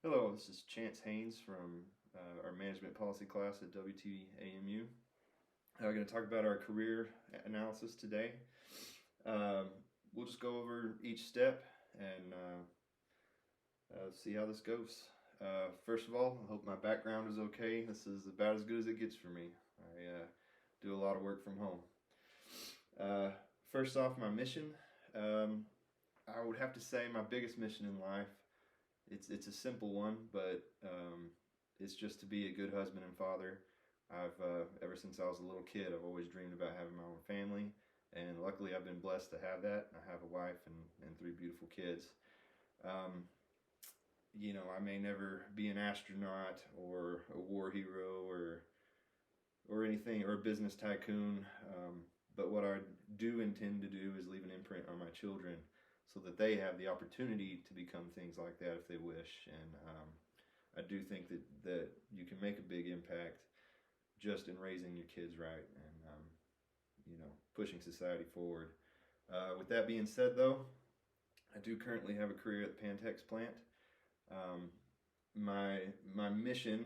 Hello, this is Chance Haynes from our management policy class at WTAMU. We're going to talk about our career analysis today. Um, we'll just go over each step and see how this goes. First of all, I hope my background is okay. This is about as good as it gets for me. I do a lot of work from home. Uh, First off, my mission. Um, I would have to say my biggest mission in life. It's a simple one, but it's just to be a good husband and father. I've ever since I was a little kid, I've always dreamed about having my own family, and luckily I've been blessed to have that. I have a wife and three beautiful kids. Um, I may never be an astronaut or a war hero or anything or a business tycoon. But what I do intend to do is leave an imprint on my children so that they have the opportunity to become things like that if they wish. And I do think that you can make a big impact just in raising your kids right and pushing society forward. With that being said, though, I do currently have a career at the Pantex plant. Um, my mission,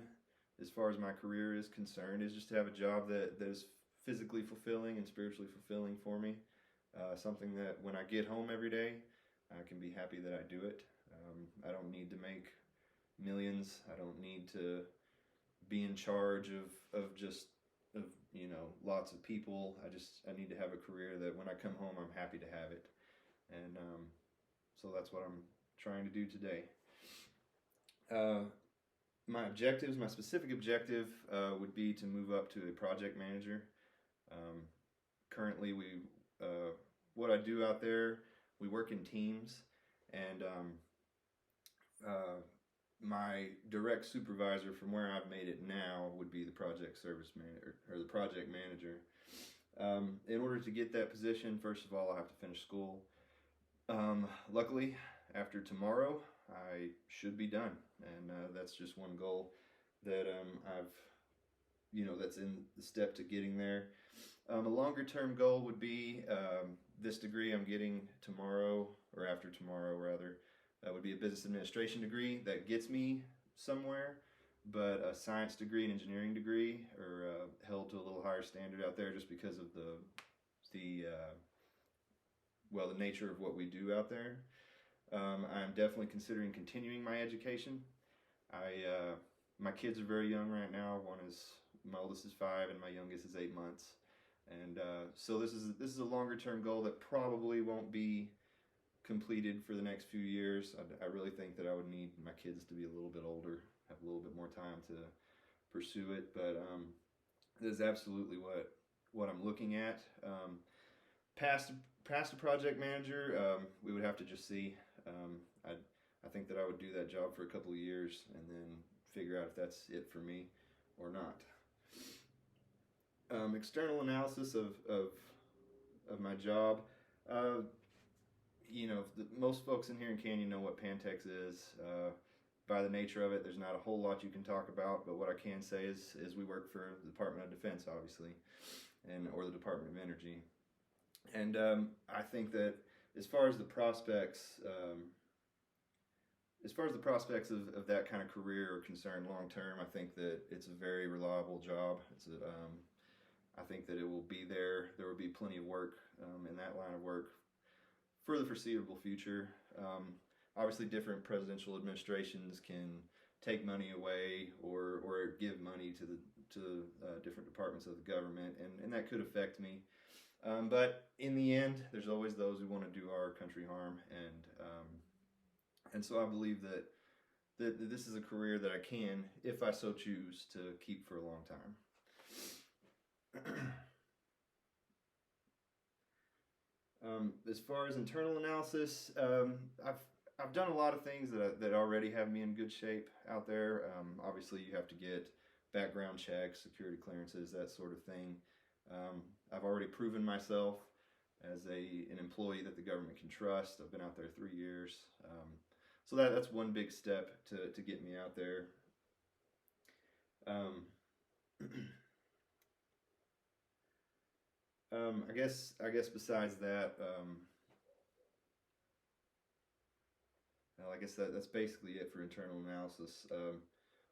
as far as my career is concerned, is just to have a job that is physically fulfilling and spiritually fulfilling for me. Something that when I get home every day, I can be happy that I do it. I don't need to make millions. I don't need to be in charge of just of lots of people. I need to have a career that when I come home I'm happy to have it, and so that's what I'm trying to do today. Uh, my specific objective would be to move up to a project manager. Um, Currently, what I do out there, we work in teams, and uh, my direct supervisor from where I've made it now would be the project service manager or the project manager. In order to get that position, first of all, I have to finish school. Luckily, after tomorrow, I should be done, and that's just one goal that that's in the step to getting there. A longer term goal would be this degree I'm getting tomorrow, or after tomorrow rather, would be a business administration degree that gets me somewhere, but a science degree and engineering degree are held to a little higher standard out there just because of the the nature of what we do out there. I'm definitely considering continuing my education. I My kids are very young right now. My oldest is 5 and my youngest is 8 months, and so this is a longer term goal that probably won't be completed for the next few years. I really think that I would need my kids to be a little bit older, have a little bit more time to pursue it. But this is absolutely what I'm looking at. Past past a project manager, we would have to just see. I think that I would do that job for a couple of years and then figure out if that's it for me or not. External analysis of my job. Uh, Most folks in here in Canyon know what Pantex is. By the nature of it, there's not a whole lot you can talk about, but what I can say is we work for the Department of Defense, obviously, or the Department of Energy. And I think that as far as the prospects, of that kind of career are concerned long term, I think that it's a very reliable job. I think that it will be there. There will be plenty of work in that line of work for the foreseeable future. Obviously, different presidential administrations can take money away or give money to different departments of the government, and that could affect me. But in the end, there's always those who want to do our country harm, and so I believe that this is a career that I can, if I so choose, to keep for a long time. As far as internal analysis, I've done a lot of things that already have me in good shape out there. Obviously, you have to get background checks, security clearances, that sort of thing. I've already proven myself as an employee that the government can trust. I've been out there 3 years, so that's one big step to get me out there. Um, I guess besides that, I guess that's basically it for internal analysis.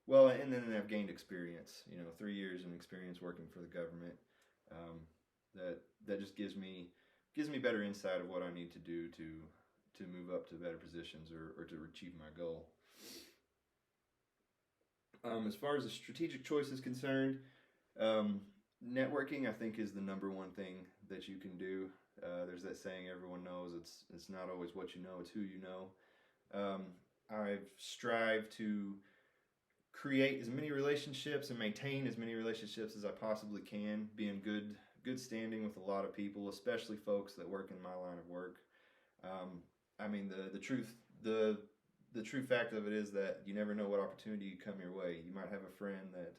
Well, and then I've gained experience. 3 years of experience working for the government. Um, that just gives me better insight of what I need to do to move up to better positions or to achieve my goal. As far as the strategic choice is concerned, um, networking I think is the number one thing that you can do. There's that saying everyone knows, it's not always what you know, it's who you know. I've strived to create as many relationships and maintain as many relationships as I possibly can, be in good standing with a lot of people, especially folks that work in my line of work. Um, I mean, the true fact of it is that you never know what opportunity come your way. You might have a friend that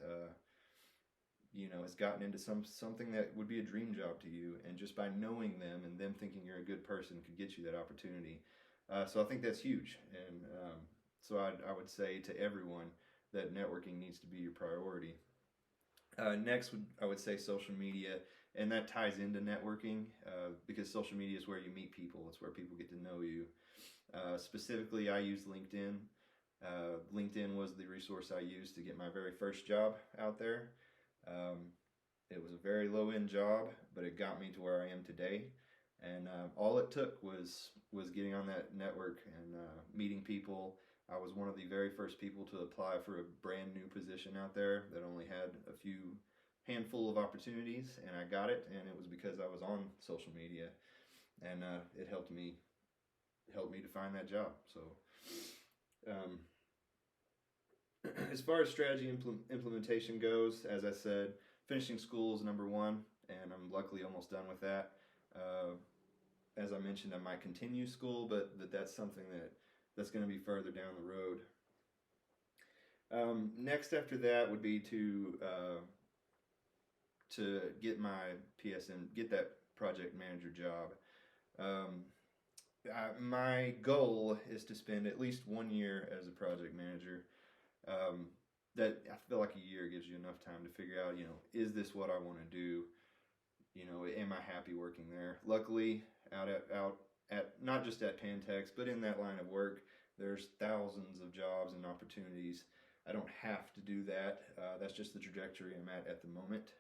has gotten into something that would be a dream job to you, and just by knowing them and them thinking you're a good person could get you that opportunity. So I think that's huge, and so I would say to everyone that networking needs to be your priority. Next, I would say social media, and that ties into networking because social media is where you meet people. It's where people get to know you. Specifically, I use LinkedIn. LinkedIn was the resource I used to get my very first job out there. It was a very low-end job, but it got me to where I am today. And all it took was getting on that network and meeting people. I was one of the very first people to apply for a brand new position out there that only had a handful of opportunities, and I got it, and it was because I was on social media, and it helped me to find that job. So as far as strategy implementation goes, as I said, finishing school is number one, and I'm luckily almost done with that. As I mentioned, I might continue school, but that's something that's going to be further down the road. Next after that would be to get my PSM, get that project manager job. My goal is to spend at least 1 year as a project manager. That I feel like a year gives you enough time to figure out, is this what I want to do? Am I happy working there? Luckily, out at not just at Pantex, but in that line of work, there's thousands of jobs and opportunities. I don't have to do that. That's just the trajectory I'm at the moment.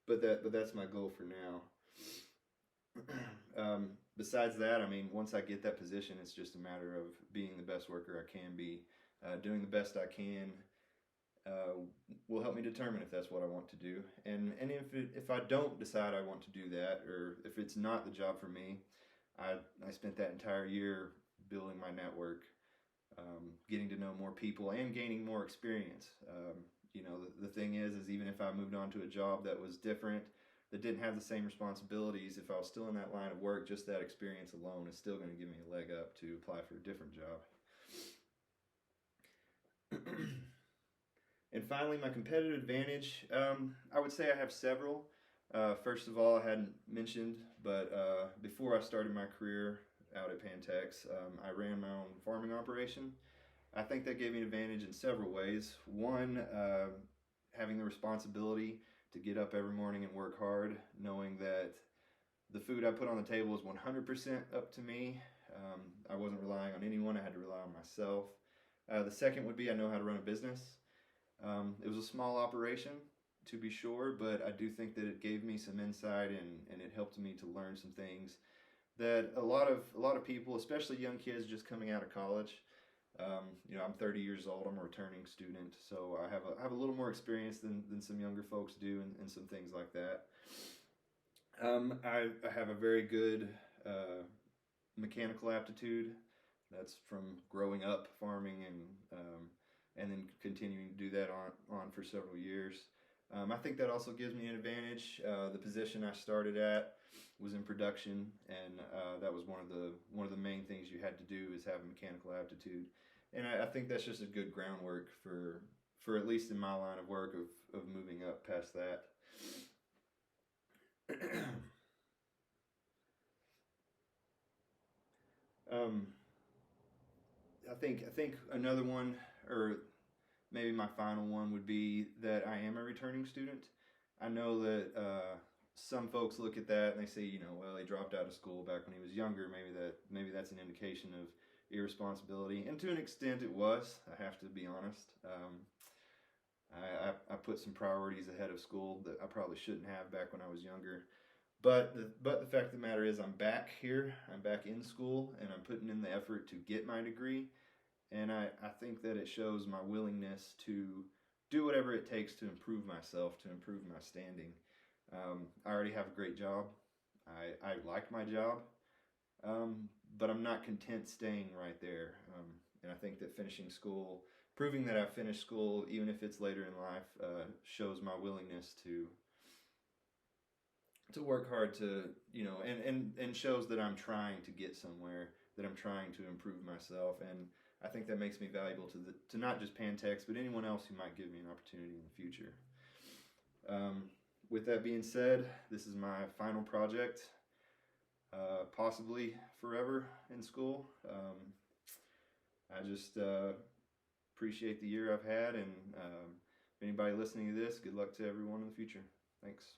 But that's my goal for now. Besides that, I mean, once I get that position, it's just a matter of being the best worker I can be, doing the best I can. Will help me determine if that's what I want to do, and if I don't decide I want to do that, or if it's not the job for me, I spent that entire year building my network, getting to know more people and gaining more experience. The thing is even if I moved on to a job that was different, that didn't have the same responsibilities, if I was still in that line of work, just that experience alone is still going to give me a leg up to apply for a different job. And finally, my competitive advantage, I would say I have several. First of all, I hadn't mentioned, but before I started my career out at Pantex, I ran my own farming operation. I think that gave me an advantage in several ways. One, having the responsibility to get up every morning and work hard, knowing that the food I put on the table is 100% up to me. I wasn't relying on anyone, I had to rely on myself. The second would be I know how to run a business. It was a small operation, to be sure, but I do think that it gave me some insight and it helped me to learn some things that a lot of people, especially young kids just coming out of college, I'm 30 years old, I'm a returning student, so I have a little more experience than some younger folks do in some things like that. I have a very good mechanical aptitude. That's from growing up farming and then continuing to do that on for several years. I think that also gives me an advantage. The position I started at was in production, and that was one of the main things you had to do is have a mechanical aptitude. And I think that's just a good groundwork for at least in my line of work of moving up past that. I think another one, or maybe my final one, would be that I am a returning student. I know that some folks look at that and they say, well, he dropped out of school back when he was younger. Maybe that's an indication of irresponsibility, and to an extent, it was. I have to be honest. I put some priorities ahead of school that I probably shouldn't have back when I was younger. But the fact of the matter is, I'm back here. I'm back in school, and I'm putting in the effort to get my degree. And I think that it shows my willingness to do whatever it takes to improve myself, to improve my standing. I already have a great job. I like my job, but I'm not content staying right there. And I think that finishing school, proving that I finished school, even if it's later in life, shows my willingness to work hard to, and shows that I'm trying to get somewhere, that I'm trying to improve myself. And I think that makes me valuable to not just Pantex, but anyone else who might give me an opportunity in the future. With that being said, this is my final project, possibly forever in school. I just appreciate the year I've had, and if anybody listening to this, good luck to everyone in the future. Thanks.